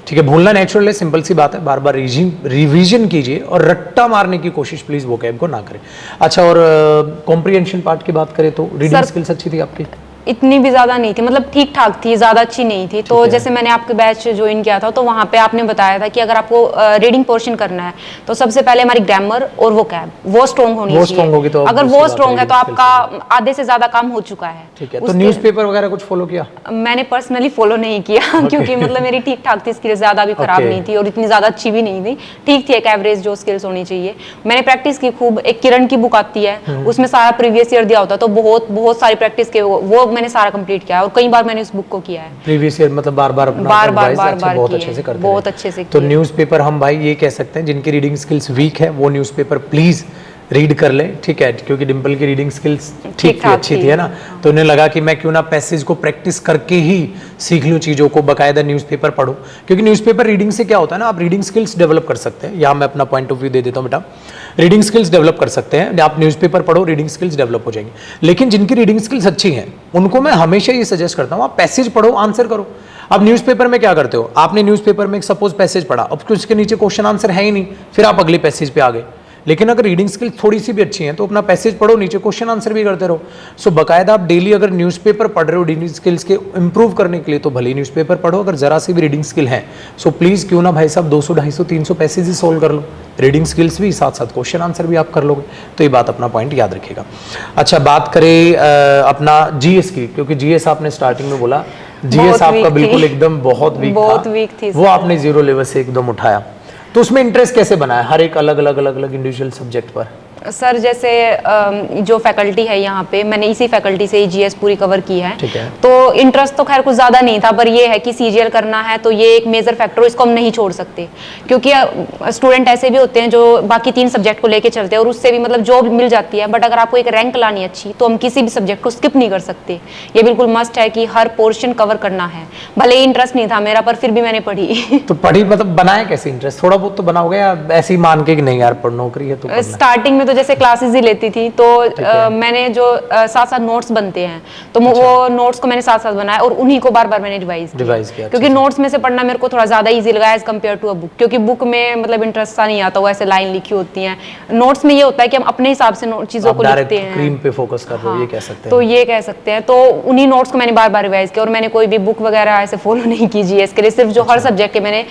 ठीक है, भूलना नेचुरल है, सिंपल सी बात है, बार बार रिवीजन कीजिए और रट्टा मारने की कोशिश प्लीज वोकैब को ना करें। अच्छा, और कॉम्प्रिहेंशन पार्ट की बात करें तो रीडिंग स्किल्स अच्छी थी आपकी? इतनी भी ज्यादा नहीं थी, मतलब ठीक ठाक थी, ज्यादा अच्छी नहीं थी। तो जैसे मैंने आपके बैच ज्वाइन किया था तो वहाँ पे आपने बताया था कि अगर आपको रीडिंग पोर्शन करना है तो सबसे पहले हमारी ग्रामर और वोकैब वो स्ट्रॉन्ग होनी चाहिए। स्ट्रॉन्ग होगी तो अगर वो स्ट्रॉन्ग है तो आपका आधे से ज्यादा काम हो चुका है। ठीक है, तो न्यूज़पेपर वगैरह कुछ फॉलो किया? मैंने पर्सनली फॉलो नहीं किया क्योंकि मतलब मेरी ठीक ठाक थी स्किल्स, ज्यादा भी खराब नहीं थी और इतनी ज्यादा अच्छी भी नहीं थी, ठीक थी, एक एवरेज जो स्किल्स होनी चाहिए। मैंने प्रैक्टिस की खूब, एक किरण की बुक आती है उसमें सारा प्रीवियस ईयर दिया होता है, तो बहुत बहुत सारी प्रैक्टिस की, वो मैंने सारा कंप्लीट किया और कई बार मैंने उस बुक को किया है। प्रीवियस ईयर मतलब बार बार अपना बार बार revise बार अच्छा, बार बहुत किए अच्छे से करते बहुत रहे। अच्छे से तो किए। न्यूज़पेपर हम भाई ये कह सकते हैं जिनकी रीडिंग स्किल्स वीक है वो न्यूज़पेपर प्लीज रीड कर ले, ठीक है, क्योंकि डिम्पल की रीडिंग स्किल्स ठीक थी, अच्छी थी, है ना। तो उन्हें लगा कि मैं क्यों ना पैसेज को प्रैक्टिस करके ही सीख लूँ चीज़ों को, बाकायदा न्यूज़पेपर पढ़ूँ, क्योंकि न्यूज़पेपर रीडिंग से क्या होता है ना, आप रीडिंग स्किल्स डेवलप कर सकते हैं। यहाँ मैं अपना पॉइंट ऑफ व्यू दे देता हूँ बेटा, रीडिंग स्किल्स डेवलप कर सकते हैं, आप न्यूज़पेपर पढ़ो, रीडिंग स्किल्स डेवलप हो जाएंगी। लेकिन जिनकी रीडिंग स्किल्स अच्छी हैं उनको मैं हमेशा ये सजेस्ट करता हूँ, आप पैसेज पढ़ो, आंसर करो। अब न्यूज़पेपर में क्या करते हो, आपने न्यूज़पेपर में एक सपोज पैसेज पढ़ा, अब तो इसके नीचे क्वेश्चन आंसर है ही नहीं, फिर आप अगले पैसेज पे आ गए। लेकिन अगर रीडिंग स्किल थोड़ी सी भी अच्छी है तो अपना पैसेज पढ़ो, नीचे क्वेश्चन आंसर भी करते रहो। सो बाकायदा आप डेली अगर न्यूज़पेपर पढ़ रहे हो रीडिंग स्किल्स के इंप्रूव करने के लिए तो भले ही न्यूज़पेपर पढ़ो, अगर जरा सी भी रीडिंग स्किल है सो प्लीज़ क्यों ना भाई साहब 200 250 300 पैसेज ही सोल्व कर लो, रीडिंग स्किल्स भी साथ साथ क्वेश्चन आंसर भी आप कर लोगे। तो ये बात अपना पॉइंट याद रखिएगा। अच्छा, बात करें अपना जीएस की, क्योंकि जीएस आपने स्टार्टिंग में बोला जीएस आपका बिल्कुल एकदम बहुत वीक थी, वो आपने जीरो लेवल से एकदम उठाया, तो उसमें इंटरेस्ट कैसे बना है हर एक अलग अलग अलग अलग इंडिविजुअल सब्जेक्ट पर? सर जैसे जो फैकल्टी है यहाँ पे, मैंने इसी फैकल्टी से ही जीएस पूरी कवर की है, ठीक है। तो इंटरेस्ट तो खैर कुछ ज़्यादा नहीं था, पर ये है कि सीजीएल करना है तो ये एक मेजर फैक्टर, इसको हम नहीं छोड़ सकते, क्योंकि स्टूडेंट ऐसे भी होते हैं जो बाकी 3 सब्जेक्ट को लेके चलते हैं और उससे भी मतलब जॉब मिल जाती है, बट अगर आपको एक रैंक लानी अच्छी तो हम किसी भी सब्जेक्ट को स्किप नहीं कर सकते। ये बिल्कुल मस्ट है कि हर पोर्शन कवर करना है। भले ही इंटरेस्ट नहीं था मेरा, पर फिर भी मैंने पढ़ी। तो पढ़ी मतलब बनाए कैसे इंटरेस्ट, थोड़ा बहुत तो बना होगा या ऐसे ही मान के कि नहीं यार पढ़ नौकरी है तो स्टार्टिंग में तो जैसे क्लासेस ही लेती थी तो मैंने जो साथ साथ नोट्स बनते हैं तो वो नोट्स को मैंने साथ साथ बनाया और उन्हीं को बार बार मैंने रिवाइज किया, क्योंकि नोट्स में से पढ़ना मेरे को थोड़ा ज्यादा इजी लगा as compare to a book, क्योंकि बुक में मतलब इंटरेस्ट सा नहीं आता, वो ऐसे लाइन लिखी होती हैं। नोट्स में ये होता है कि हम अपने हिसाब से चीजों को लिखते हैं, स्क्रीन पे फोकस कर रहे हो, ये कह सकते हैं। तो ये कह सकते हैं, तो उन्हीं नोट्स को मैंने बार बार रिवाइज किया और मैंने कोई भी बुक वगैरह ऐसे फॉलो नहीं की जीएस के लिए, सिर्फ जो हर सब्जेक्ट के मैंने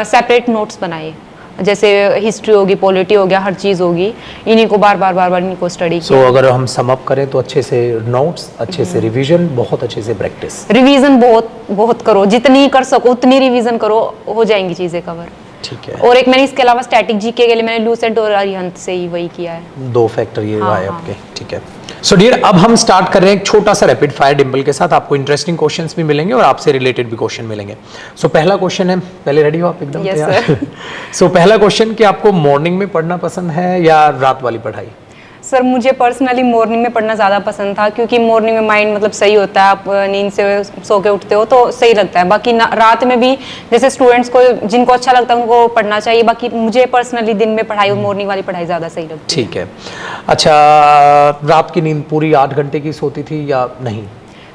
सेपरेट नोट्स बनाए, जैसे हिस्ट्री होगी, पॉलिटी हो गया, हर चीज होगी, इन्हीं को बार बार इन्हीं को स्टडी किया। सो अगर हम सम अप करें तो अच्छे से नोट्स, अच्छे से रिवीजन, बहुत अच्छे से प्रैक्टिस, रिवीजन बहुत करो, जितनी कर सको उतनी रिवीजन करो, हो जाएंगी चीजें कवर। ठीक है। और एक मैंने इसके अलावा स्टैटिक जीके के लिए मैंने लूसेंट और अरिहंत से ही वही किया है। 2 फैक्टर ये आए आपके, ठीक है। सो डियर, अब हम स्टार्ट कर रहे हैं एक छोटा सा रैपिड फायर डिम्पल के साथ। आपको इंटरेस्टिंग क्वेश्चंस भी मिलेंगे और आपसे रिलेटेड भी क्वेश्चन मिलेंगे। सो पहला क्वेश्चन है, पहले रेडी हो आप एकदम तैयार? सो पहला क्वेश्चन कि आपको मॉर्निंग में पढ़ना पसंद है या रात वाली पढ़ाई? सर मुझे पर्सनली मॉर्निंग में पढ़ना ज़्यादा पसंद था, क्योंकि मॉर्निंग में माइंड मतलब सही होता है, आप नींद से सो के उठते हो तो सही लगता है। बाकी रात में भी जैसे स्टूडेंट्स को जिनको अच्छा लगता है उनको पढ़ना चाहिए, बाकी मुझे पर्सनली दिन में पढ़ाई और मॉर्निंग वाली पढ़ाई ज़्यादा सही लगती है। ठीक है। अच्छा, रात की नींद पूरी 8 घंटे की सोती थी या नहीं?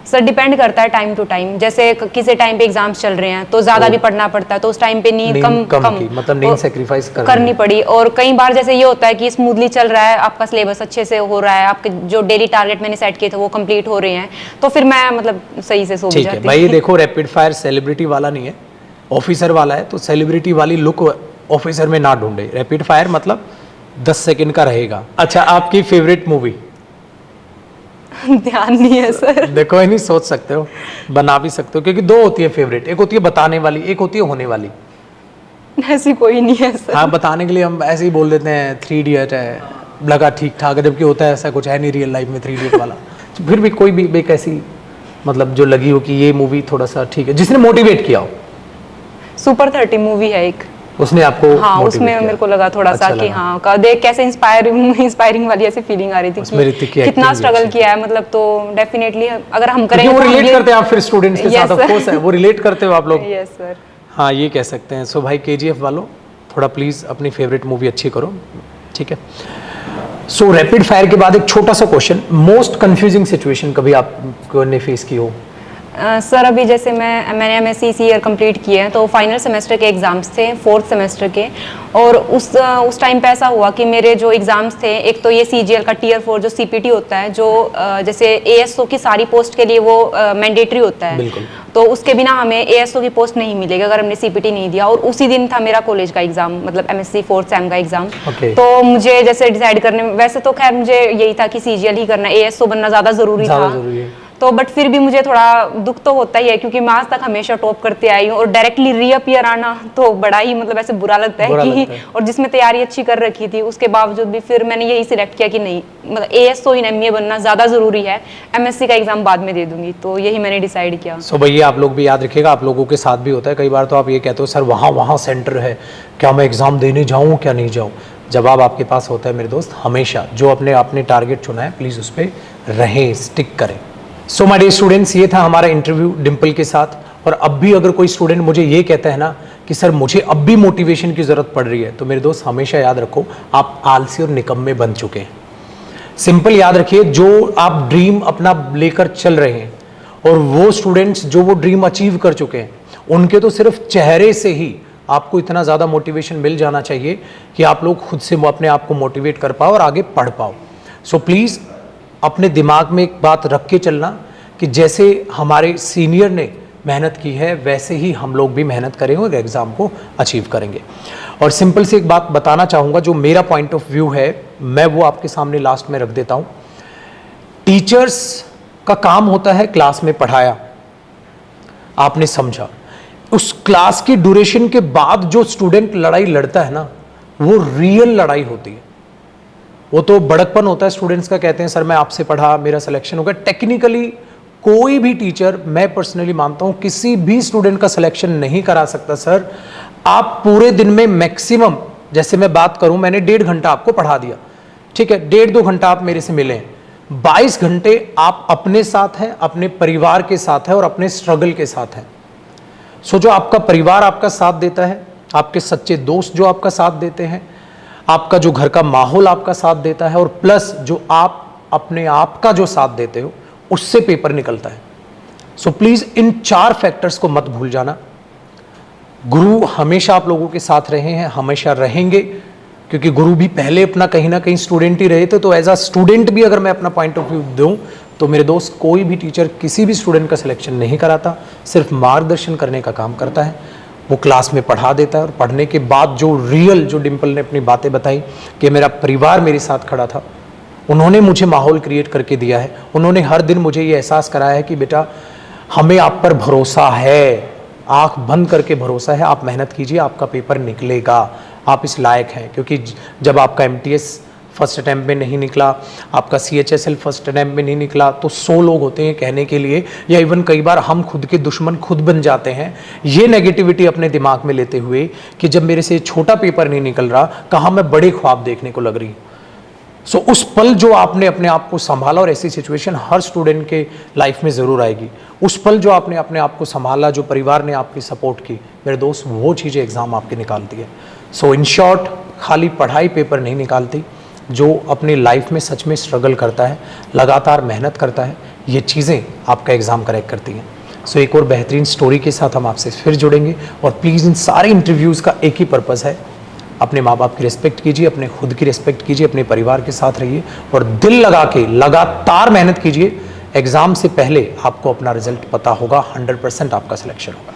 सर डिपेंड करता है टाइम टू टाइम, जैसे किसी टाइम पे एग्जाम्स चल रहे हैं तो ज्यादा भी पढ़ना पड़ता है, तो उस टाइम पे नींद कम की, मतलब नींद सैक्रिफाइस करनी पड़ी। और कई बार जैसे ये होता है कि स्मूथली चल रहा है, आपका सिलेबस अच्छे से हो रहा है, आपके जो डेली टारगेट मैंने सेट किए थे वो कंप्लीट हो रहे हैं, तो फिर मैं मतलब सही से सो भी जाती हूं। भाई देखो, रैपिड फायर सेलिब्रिटी वाला नहीं है, ऑफिसर वाला है, तो सेलिब्रिटी वाली लुक ऑफिसर में ना ढूंढे। रैपिड फायर मतलब 10 सेकंड का रहेगा। अच्छा, आपकी फेवरेट मूवी? ध्यान नहीं है सर। देखो, ये नहीं सोच सकते हो, बना भी सकते हो, क्योंकि 2 होती है फेवरेट, एक होती है बताने वाली, एक होती है होने वाली। ऐसी कोई नहीं है सर। हाँ, बताने के लिए हम ऐसे ही बोल देते हैं 3 इडियट है, लगा ठीक ठाक, जबकि होता है ऐसा कुछ है नहीं रियल लाइफ में 3 इडियट वाला। तो फिर भी कोई भी एक ऐसी मतलब जो लगी हो कि ये मूवी थोड़ा सा ठीक है, जिसने मोटिवेट किया हो? सुपर 30 मूवी है एक, उसने आपको हाँ motivate उसमें किया? मेरे को लगा थोड़ा अच्छा सा कि लगा। हाँ देख कैसे इंस्पायरिंग वाली ऐसी फीलिंग आ रही थी उसमें ऋतिक की कि कितना acting भी स्ट्रगल अच्छी किया है, मतलब तो डेफिनेटली अगर हम क्योंकि करेंगे वो तो हम रिलेट ये- करते हैं आप फिर स्टूडेंट्स के Yes, साथ, ऑफ sir. कोर्स है वो रिलेट करते हो आप लोग। Yes sir. हाँ ये कह सकते हैं। सो भाई केजीएफ वालों थोड़ा प्लीज अपनी फेवरेट मूवी अच्छी करो, ठीक है। सो रैपिड फायर के बाद एक छोटा सा क्वेश्चन, मोस्ट कंफ्यूजिंग सिचुएशन कभी आपने फेस की हो? सर अभी जैसे मैंने एमएससी इसी ईयर कंप्लीट किए हैं, तो फाइनल सेमेस्टर के एग्ज़ाम्स थे 4th सेमेस्टर के, और उस टाइम पे ऐसा हुआ कि मेरे जो एग्ज़ाम्स थे, एक तो ये सीजीएल का टियर 4 जो सीपीटी होता है, जो जैसे एएसओ की सारी पोस्ट के लिए वो मैंडेटरी होता है, बिल्कुल। तो उसके बिना हमें एएसओ की पोस्ट नहीं मिलेगी अगर हमने सीपीटी नहीं दिया। और उसी दिन था मेरा कॉलेज का एग्जाम, मतलब एमएससी 4th सेम का एग्जाम। Okay. तो मुझे जैसे डिसाइड करने में, वैसे तो खैर मुझे यही था कि सीजीएल ही करना, एएसओ बनना ज़्यादा ज़रूरी था, तो बट फिर भी मुझे थोड़ा दुख तो होता ही है, क्योंकि मैं आज तक हमेशा टॉप करते आई हूँ, और डायरेक्टली रीअपियर आना तो बड़ा ही मतलब ऐसे बुरा लगता है कि और जिसमें तैयारी अच्छी कर रखी थी उसके बावजूद भी फिर मैंने यही सिलेक्ट किया कि नहीं, मतलब एएसओ इन एमए बनना ज़्यादा ज़रूरी है, एमएससी का एग्जाम बाद में दे दूंगी, तो यही मैंने डिसाइड किया। सो भैया आप लोग भी याद रखिएगा, आप लोगों के साथ भी होता है कई बार, तो आप ये कहते हो सर वहाँ सेंटर है, क्या मैं एग्ज़ाम देने जाऊँ क्या नहीं जाऊँ? जवाब आपके पास होता है मेरे दोस्त, हमेशा जो अपने टारगेट चुना है प्लीज़ उस पर रहें, स्टिक करें। सो माय डियर स्टूडेंट्स, ये था हमारा इंटरव्यू डिम्पल के साथ। और अब भी अगर कोई स्टूडेंट मुझे ये कहता है ना कि सर मुझे अब भी मोटिवेशन की ज़रूरत पड़ रही है, तो मेरे दोस्त हमेशा याद रखो आप आलसी और निकम्मे बन चुके हैं। सिंपल याद रखिए, जो आप ड्रीम अपना लेकर चल रहे हैं और वो स्टूडेंट्स जो वो ड्रीम अचीव कर चुके हैं, उनके तो सिर्फ चेहरे से ही आपको इतना ज़्यादा मोटिवेशन मिल जाना चाहिए कि आप लोग खुद से अपने आप को मोटिवेट कर पाओ और आगे पढ़ पाओ। सो प्लीज़ अपने दिमाग में एक बात रख के चलना कि जैसे हमारे सीनियर ने मेहनत की है वैसे ही हम लोग भी मेहनत करेंगे और एग्ज़ाम को अचीव करेंगे। और सिंपल से एक बात बताना चाहूँगा, जो मेरा पॉइंट ऑफ व्यू है मैं वो आपके सामने लास्ट में रख देता हूँ। टीचर्स का काम होता है क्लास में पढ़ाया, आपने समझा, उस क्लास की ड्यूरेशन के बाद जो स्टूडेंट लड़ाई लड़ता है ना, वो रियल लड़ाई होती है। वो तो बड़कपन होता है स्टूडेंट्स का, कहते हैं सर मैं आपसे पढ़ा मेरा सिलेक्शन हो गया। टेक्निकली कोई भी टीचर, मैं पर्सनली मानता हूं, किसी भी स्टूडेंट का सिलेक्शन नहीं करा सकता सर। आप पूरे दिन में मैक्सिमम, जैसे मैं बात करूं, मैंने 1.5 घंटा आपको पढ़ा दिया, ठीक है, 1.5-2 घंटा आप मेरे से मिले हैं, 22 घंटे आप अपने साथ हैं, अपने परिवार के साथ हैं और अपने स्ट्रगल के साथ हैं। सो जो आपका परिवार आपका साथ देता है, आपके सच्चे दोस्त जो आपका साथ देते हैं, आपका जो घर का माहौल आपका साथ देता है, और प्लस जो आप अपने आप का जो साथ देते हो, उससे पेपर निकलता है। सो प्लीज इन 4 फैक्टर्स को मत भूल जाना। गुरु हमेशा आप लोगों के साथ रहे हैं, हमेशा रहेंगे, क्योंकि गुरु भी पहले अपना कहीं ना कहीं स्टूडेंट ही रहे थे। तो एज अ स्टूडेंट भी अगर मैं अपना पॉइंट ऑफ व्यू दूं, तो मेरे दोस्त कोई भी टीचर किसी भी स्टूडेंट का सिलेक्शन नहीं कराता, सिर्फ मार्गदर्शन करने का काम करता है। वो क्लास में पढ़ा देता है और पढ़ने के बाद जो रियल, जो डिम्पल ने अपनी बातें बताई कि मेरा परिवार मेरे साथ खड़ा था, उन्होंने मुझे माहौल क्रिएट करके दिया है, उन्होंने हर दिन मुझे ये एहसास कराया है कि बेटा हमें आप पर भरोसा है, आंख बंद करके भरोसा है, आप मेहनत कीजिए, आपका पेपर निकलेगा, आप इस लायक हैं। क्योंकि जब आपका MTS फर्स्ट अटैम्प्ट में नहीं निकला, आपका CHSL फर्स्ट अटैम्प्ट में नहीं निकला, तो 100 लोग होते हैं कहने के लिए, या इवन कई बार हम खुद के दुश्मन खुद बन जाते हैं, ये नेगेटिविटी अपने दिमाग में लेते हुए कि जब मेरे से छोटा पेपर नहीं निकल रहा, कहाँ मैं बड़े ख्वाब देखने को लग रही। सो उस पल जो आपने अपने आप को संभाला, और ऐसी सिचुएशन हर स्टूडेंट के लाइफ में ज़रूर आएगी, उस पल जो आपने अपने आप को संभाला, जो परिवार ने आपकी सपोर्ट की, मेरे दोस्त वो चीज़ें एग्ज़ाम आपके निकालती है। सो इन शॉर्ट, खाली पढ़ाई पेपर नहीं निकालती, जो अपनी लाइफ में सच में स्ट्रगल करता है, लगातार मेहनत करता है, ये चीज़ें आपका एग्ज़ाम करेक्ट करती हैं। सो एक और बेहतरीन स्टोरी के साथ हम आपसे फिर जुड़ेंगे। और प्लीज़ इन सारे इंटरव्यूज़ का एक ही पर्पज़ है, अपने माँ बाप की रिस्पेक्ट कीजिए, अपने खुद की रिस्पेक्ट कीजिए, अपने परिवार के साथ रहिए और दिल लगा के लगातार मेहनत कीजिए। एग्ज़ाम से पहले आपको अपना रिजल्ट पता होगा, 100% आपका सिलेक्शन होगा।